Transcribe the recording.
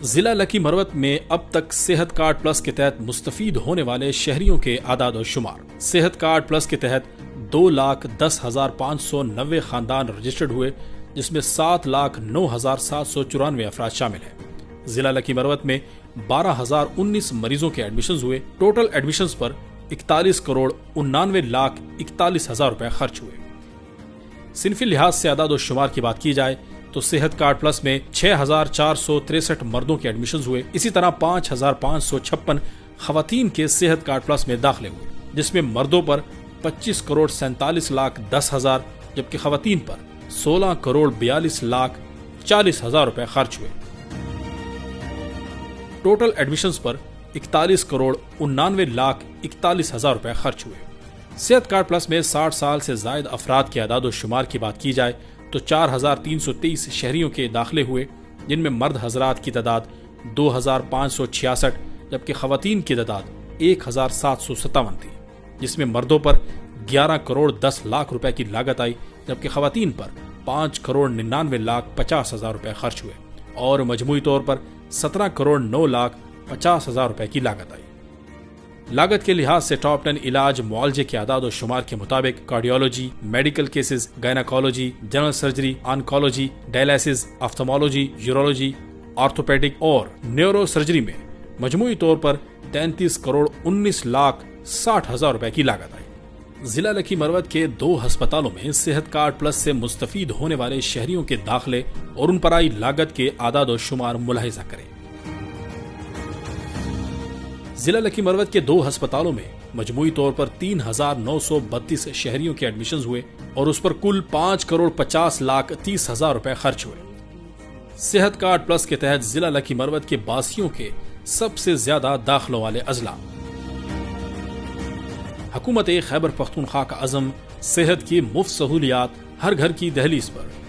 जिला लकी मरवत में अब तक सेहत कार्ड प्लस के तहत मुस्तफीद होने वाले शहरियों के आदाद और शुमार। सेहत कार्ड प्लस के तहत 2,10,590 खानदान रजिस्टर्ड हुए, जिसमें 7,09,794 अफराद शामिल हैं। जिला लकी मरवत में 12,019 मरीजों के एडमिशन हुए। टोटल एडमिशन पर 41,99,41,40,000 रुपए खर्च हुए। सिनफी लिहाज से आदाद और शुमार की बात की जाए तो सेहत कार्ड प्लस में 6,463 मर्दों के एडमिशन हुए। इसी तरह 5,556 खवातीन के सेहत कार्ड प्लस में दाखिले हुए, जिसमें मर्दों पर 25,47,10,000 जबकि खवातीन पर 16,42,40,000 रुपए खर्च हुए। टोटल एडमिशन पर 41,99,41,40,000 रुपए खर्च हुए। सेहत कार्ड प्लस में 60 साल से जायद अफराद के आदाद और शुमार की बात की जाए तो 4,323 शहरियों के दाखिले हुए, जिनमें मर्द हजरात की तादाद 2,566 जबकि खवातीन की तादाद 1,757 थी, जिसमें मर्दों पर 11,10,00,000 रुपए की लागत आई जबकि खवातीन पर 5,99,50,000 रुपए खर्च हुए और मजमूई तौर पर 17,09,50,000 रुपए की लागत आई। लागत के लिहाज से टॉप 10 इलाज मुआवजे के आदाद और शुमार के मुताबिक cardiology, medical cases, gynaecology, general surgery, oncology, dialysis, ophthalmology, urology, orthopaedic और न्यूरो सर्जरी में मजमूई तौर पर 33,19,60,000 रुपए की लागत आई। जिला लकी मरवत के 2 अस्पतालों में सेहत कार्ड प्लस से मुस्तफीद होने वाले शहरियों के दाखिले और उन पर आई लागत के आदाद और शुमार मुलाहिजा करें। जिला लकी मरवत के 2 अस्पतालों में मजमूई तौर पर 3,932 शहरियों के एडमिशन हुए और उस पर कुल 5,50,30,000 रुपए खर्च हुए। सेहत कार्ड प्लस के तहत जिला लकी मरवत के बासियों के सबसे ज्यादा दाखिलों वाले अजला। हुकूमत खैबर पख्तूनख्वा का अज़म सेहत की मुफ्त सहूलियात हर घर की दहलीज पर।